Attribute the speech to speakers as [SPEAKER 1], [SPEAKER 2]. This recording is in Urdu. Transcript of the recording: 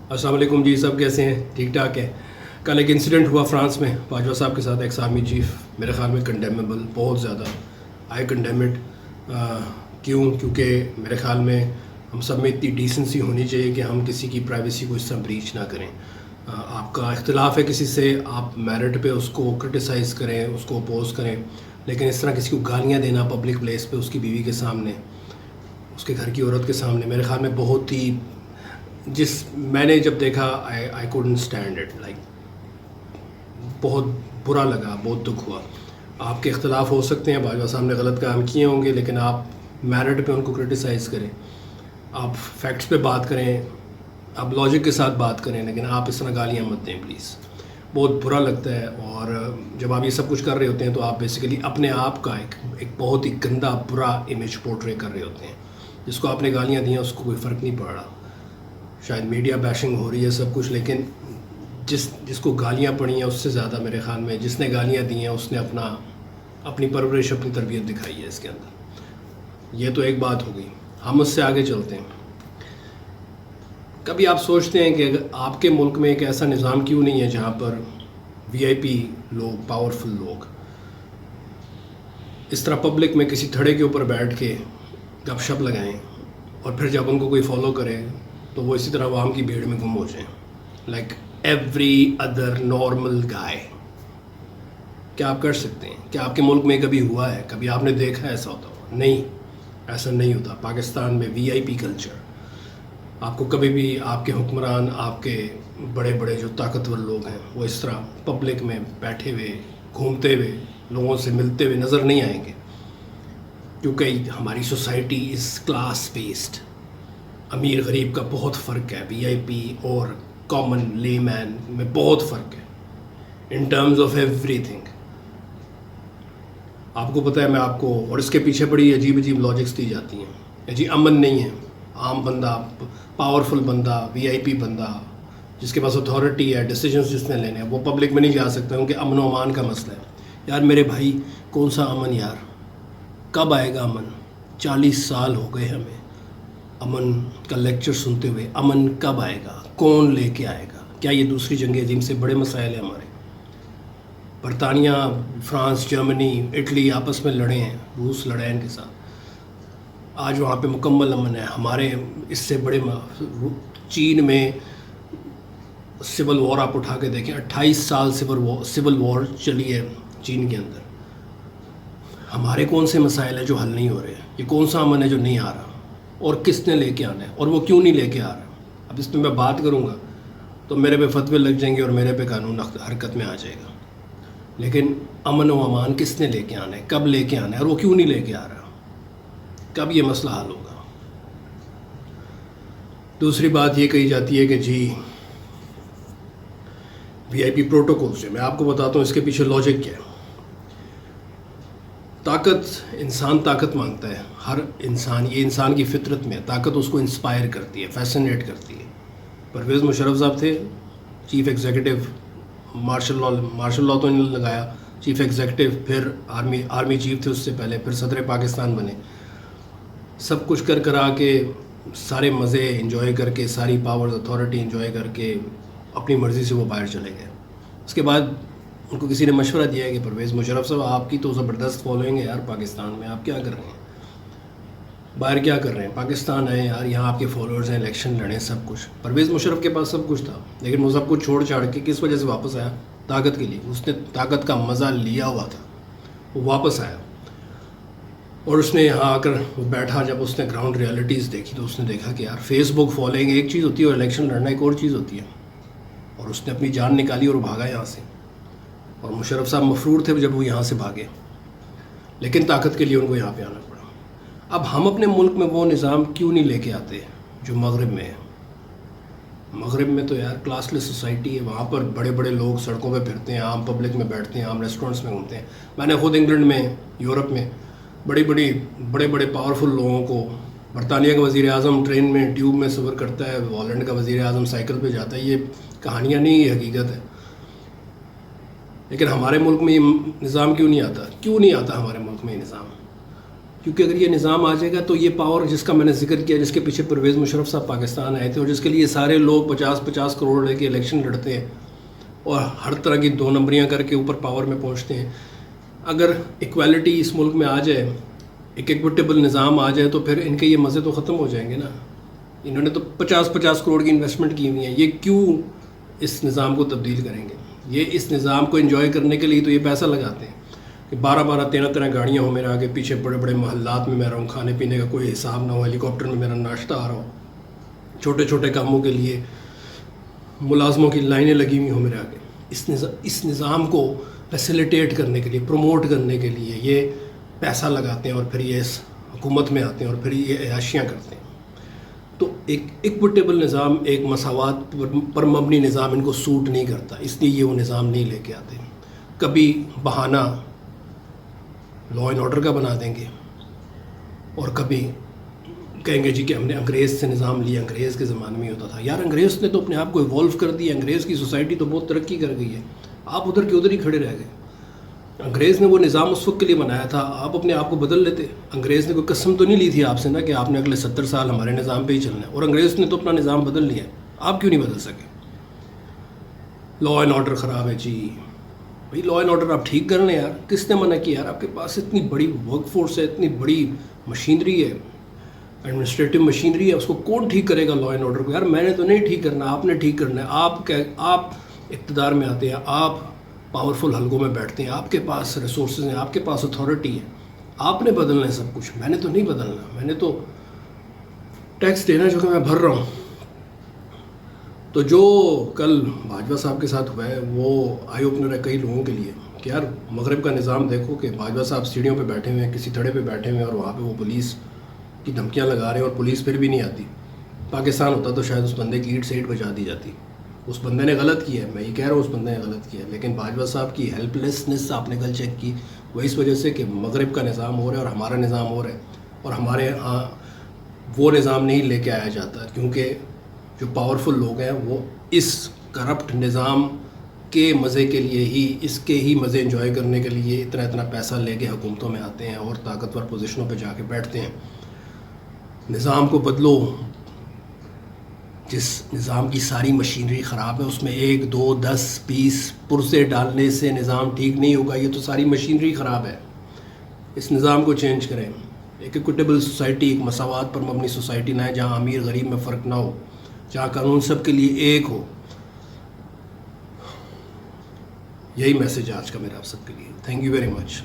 [SPEAKER 1] السلام علیکم جی، سب کیسے ہیں؟ ٹھیک ٹھاک ہے. کل ایک انسیڈنٹ ہوا فرانس میں باجوہ صاحب کے ساتھ، ایکس آرمی چیف. میرے خیال میں کنڈیمیبل، بہت زیادہ. آئی کنڈیم اٹ. کیونکہ میرے خیال میں ہم سب میں اتنی ڈیسنسی ہونی چاہیے کہ ہم کسی کی پرائیویسی کو اس طرح بریچ نہ کریں. آپ کا اختلاف ہے کسی سے، آپ میرٹ پہ اس کو کرٹیسائز کریں، اس کو اپوز کریں، لیکن اس طرح کسی کو گالیاں دینا پبلک پلیس پہ، اس کی بیوی کے سامنے، اس کے گھر کی عورت کے سامنے، میرے خیال میں بہت ہی میں نے جب دیکھا I couldn't stand it. Like بہت برا لگا، بہت دکھ ہوا. آپ کے اختلاف ہو سکتے ہیں، باجوہ صاحب نے غلط کام کیے ہوں گے، لیکن آپ میرٹ پہ ان کو کرٹیسائز کریں، آپ فیکٹس پہ بات کریں، آپ لاجک کے ساتھ بات کریں، لیکن آپ اس طرح گالیاں مت دیں پلیز. بہت برا لگتا ہے. اور جب آپ یہ سب کچھ کر رہے ہوتے ہیں تو آپ بیسیکلی اپنے آپ کا ایک بہت ہی گندا برا امیج پورٹرے کر رہے ہوتے ہیں. جس کو آپ نے گالیاں دی ہیں اس کو کوئی فرق نہیں پڑ رہا. شاید میڈیا بیشنگ ہو رہی ہے سب کچھ، لیکن جس کو گالیاں پڑی ہیں اس سے زیادہ میرے خیال میں جس نے گالیاں دی ہیں اس نے اپنی پرورش، اپنی تربیت دکھائی ہے اس کے اندر. یہ تو ایک بات ہو گئی. ہم اس سے آگے چلتے ہیں. کبھی آپ سوچتے ہیں کہ آپ کے ملک میں ایک ایسا نظام کیوں نہیں ہے جہاں پر وی آئی پی لوگ، پاورفل لوگ اس طرح پبلک میں کسی تھڑے کے اوپر بیٹھ کے گپ شپ لگائیں، اور پھر جب ان کو کوئی فالو کرے تو وہ اسی طرح عوام کی بھیڑ میں گم ہو جائیں، لائک ایوری ادر نارمل گائے. کیا آپ کر سکتے ہیں؟ کیا آپ کے ملک میں کبھی ہوا ہے؟ کبھی آپ نے دیکھا ایسا ہوتا ہوا؟ نہیں، ایسا نہیں ہوتا. پاکستان میں وی آئی پی کلچر. آپ کو کبھی بھی آپ کے حکمران، آپ کے بڑے بڑے جو طاقتور لوگ ہیں، وہ اس طرح پبلک میں بیٹھے ہوئے، گھومتے ہوئے، لوگوں سے ملتے ہوئے نظر نہیں آئیں گے. کیونکہ ہماری سوسائٹی از کلاس بیسڈ. امیر غریب کا بہت فرق ہے. وی آئی پی اور کامن لے مین میں بہت فرق ہے in terms of every thing. آپ کو پتہ ہے، میں آپ کو، اور اس کے پیچھے بڑی عجیب عجیب لاجکس دی جاتی ہیں. جی امن نہیں ہے. عام بندہ، پاورفل بندہ، وی آئی پی بندہ جس کے پاس اتھارٹی ہے، ڈیسیجنس جس نے لینے ہیں، وہ پبلک میں نہیں جا سکتا کیونکہ امن و امان کا مسئلہ ہے. یار میرے بھائی، کون سا امن یار؟ کب آئے گا امن؟ 40 سال ہو گئے ہمیں امن کا لیکچر سنتے ہوئے. امن کب آئے گا؟ کون لے کے آئے گا؟ کیا یہ دوسری جنگ عظیم سے بڑے مسائل ہیں ہمارے؟ برطانیہ، فرانس، جرمنی، اٹلی آپس میں لڑے ہیں، روس لڑے ہیں ان کے ساتھ. آج وہاں پہ مکمل امن ہے. ہمارے اس سے بڑے چین میں سول وار آپ اٹھا کے دیکھیں، 28 سال سول وار چلی ہے چین کے اندر. ہمارے کون سے مسائل ہیں جو حل نہیں ہو رہے ہیں؟ یہ کون سا امن ہے جو نہیں آ رہا؟ اور کس نے لے کے آنا ہے؟ اور وہ کیوں نہیں لے کے آ رہا؟ اب اس پہ میں بات کروں گا تو میرے پہ فتوے لگ جائیں گے اور میرے پہ قانون حرکت میں آ جائے گا. لیکن امن و امان کس نے لے کے آنا ہے؟ کب لے کے آنا ہے؟ اور وہ کیوں نہیں لے کے آ رہا؟ کب یہ مسئلہ حل ہوگا؟ دوسری بات یہ کہی جاتی ہے کہ جی وی آئی پی پروٹوکول سے، میں آپ کو بتاتا ہوں اس کے پیچھے لاجک کیا ہے. طاقت مانگتا ہے ہر انسان. یہ انسان کی فطرت میں طاقت اس کو انسپائر کرتی ہے، فیسنیٹ کرتی ہے. پرویز مشرف صاحب تھے چیف ایگزیکٹو، مارشل لاء تو انہوں نے لگایا، چیف ایگزیکٹو، پھر آرمی چیف تھے اس سے پہلے، پھر صدر پاکستان بنے. سب کچھ کرا کے، سارے مزے انجوائے کر کے، ساری پاورز اتھارٹی انجوائے کر کے اپنی مرضی سے وہ باہر چلے گئے. اس کے بعد ان کو کسی نے مشورہ دیا ہے کہ پرویز مشرف صاحب، آپ کی تو زبردست فالوئنگ ہے یار پاکستان میں، آپ کیا کر رہے ہیں باہر؟ کیا کر رہے ہیں؟ پاکستان آئے یار، یہاں آپ کے فالوورز ہیں، الیکشن لڑیں، سب کچھ. پرویز مشرف کے پاس سب کچھ تھا، لیکن وہ سب کچھ چھوڑ چھاڑ کے کس وجہ سے واپس آیا؟ طاقت کے لیے. اس نے طاقت کا مزہ لیا ہوا تھا، وہ واپس آیا. اور اس نے یہاں آ کر وہ بیٹھا، جب اس نے گراؤنڈ ریالٹیز دیکھی تو اس نے دیکھا کہ یار فیس بک فالوئنگ ایک چیز ہوتی ہے اور الیکشن لڑنا ایک اور چیز ہوتی ہے. اور اس نے اپنی جان نکالی اور بھاگا یہاں سے. اور مشرف صاحب مفرور تھے جب وہ یہاں سے بھاگے، لیکن طاقت کے لیے ان کو یہاں پہ آنا پڑا. اب ہم اپنے ملک میں وہ نظام کیوں نہیں لے کے آتے جو مغرب میں ہے؟ مغرب میں تو یار کلاس لیس سوسائٹی ہے. وہاں پر بڑے بڑے لوگ سڑکوں پہ پھرتے ہیں، عام پبلک میں بیٹھتے ہیں، عام ریسٹورنٹس میں گھومتے ہیں. میں نے خود انگلینڈ میں، یورپ میں بڑے بڑے پاورفل لوگوں کو، برطانیہ کا وزیر اعظم ٹرین میں ٹیوب میں سفر کرتا ہے، ہالینڈ کا وزیر اعظم سائیکل پہ جاتا ہے. یہ کہانیاں نہیں، یہ حقیقت ہے. لیکن ہمارے ملک میں یہ نظام کیوں نہیں آتا؟ کیوں نہیں آتا ہمارے ملک میں یہ نظام؟ کیونکہ اگر یہ نظام آ جائے گا تو یہ پاور جس کا میں نے ذکر کیا، جس کے پیچھے پرویز مشرف صاحب پاکستان آئے تھے اور جس کے لیے سارے لوگ 50 کروڑ لے کے الیکشن لڑتے ہیں اور ہر طرح کی 2 نمبریاں کر کے اوپر پاور میں پہنچتے ہیں، اگر ایکویلٹی اس ملک میں آ جائے، ایک ایکویٹیبل نظام آ جائے، تو پھر ان کے یہ مزے تو ختم ہو جائیں گے نا. انہوں نے تو 50 کروڑ کی انویسٹمنٹ کی ہوئی ہیں، یہ کیوں اس نظام کو تبدیل کریں گے؟ یہ اس نظام کو انجوائے کرنے کے لیے تو یہ پیسہ لگاتے ہیں کہ 13 گاڑیاں ہوں میرے آگے پیچھے، بڑے بڑے محلات میں میں رہوں، کھانے پینے کا کوئی حساب نہ ہو، ہیلی کاپٹر میں میرا ناشتہ آ رہا ہو، چھوٹے چھوٹے کاموں کے لیے ملازموں کی لائنیں لگی ہوئی ہوں میرے آگے. اس نظام کو فیسیلیٹیٹ کرنے کے لیے، پروموٹ کرنے کے لیے یہ پیسہ لگاتے ہیں اور پھر یہ اس حکومت میں آتے ہیں اور پھر یہ عیاشیاں کرتے ہیں. تو ایک ایکویٹیبل نظام، ایک مساوات پر مبنی نظام ان کو سوٹ نہیں کرتا، اس لیے یہ وہ نظام نہیں لے کے آتے. کبھی بہانہ لا اینڈ آرڈر کا بنا دیں گے اور کبھی کہیں گے جی کہ ہم نے انگریز سے نظام لیا، انگریز کے زمانے میں ہوتا تھا. یار انگریز نے تو اپنے آپ کو ایوالو کر دیا، انگریز کی سوسائٹی تو بہت ترقی کر گئی ہے، آپ ادھر کے ادھر ہی کھڑے رہ گئے. انگریز نے وہ نظام اس وقت کے لیے بنایا تھا، آپ اپنے آپ کو بدل لیتے. انگریز نے کوئی قسم تو نہیں لی تھی آپ سے نا کہ آپ نے اگلے 70 سال ہمارے نظام پہ ہی چلنا ہے، اور انگریز نے تو اپنا نظام بدل لیا ہے، آپ کیوں نہیں بدل سکے؟ لا اینڈ آرڈر خراب ہے جی، بھائی لا اینڈ آرڈر آپ ٹھیک کر لیں یار، کس نے منع کیا؟ یار آپ کے پاس اتنی بڑی ورک فورس ہے، اتنی بڑی مشینری ہے، ایڈمنسٹریٹو مشینری ہے، اس کو کون ٹھیک کرے گا لا اینڈ آرڈر کو؟ یار میں نے تو نہیں ٹھیک کرنا، آپ نے ٹھیک کرنا ہے. آپ اقتدار میں آتے ہیں، آپ پاورفل حلقوں میں بیٹھتے ہیں، آپ کے پاس ریسورسز ہیں، آپ کے پاس اتھارٹی ہے، آپ نے بدلنا ہے سب کچھ. میں نے تو نہیں بدلنا، میں نے تو ٹیکس دینا جو کہ میں بھر رہا ہوں. تو جو کل باجوہ صاحب کے ساتھ ہوا ہے وہ آئی اوپنر ہے کئی لوگوں کے لیے کہ یار مغرب کا نظام دیکھو کہ باجوہ صاحب سیڑھیوں پہ بیٹھے ہوئے ہیں، کسی تھڑے پہ بیٹھے ہوئے ہیں، اور وہاں پہ وہ پولیس کی دھمکیاں لگا رہے ہیں اور پولیس پھر بھی نہیں آتی. پاکستان ہوتا تو شاید اس بندے کی اینٹ سے اینٹ بجا دی جاتی. اس بندے نے غلط کیا ہے، میں یہ کہہ رہا ہوں اس بندے نے غلط کیا ہے، لیکن باجوہ صاحب کی ہیلپ لیسنس آپ نے کل چیک کی، وہ اس وجہ سے کہ مغرب کا نظام ہو رہا ہے اور ہمارا نظام ہو رہا ہے، اور ہمارے ہاں وہ نظام نہیں لے کے آیا جاتا کیونکہ جو پاورفل لوگ ہیں وہ اس کرپٹ نظام کے مزے کے لیے ہی، اس کے ہی مزے انجوائے کرنے کے لیے اتنا پیسہ لے کے حکومتوں میں آتے ہیں اور طاقتور پوزیشنوں پہ جا کے بیٹھتے ہیں. نظام کو بدلو. جس نظام کی ساری مشینری خراب ہے اس میں 1 2 10 20 پرزے ڈالنے سے نظام ٹھیک نہیں ہوگا، یہ تو ساری مشینری خراب ہے. اس نظام کو چینج کریں. ایک ایکویٹیبل سوسائٹی، ایک مساوات پر مبنی سوسائٹی نہ ہے جہاں امیر غریب میں فرق نہ ہو، جہاں قانون سب کے لیے ایک ہو. یہی میسج آج کا میرا آپ سب کے لیے. Thank you very much.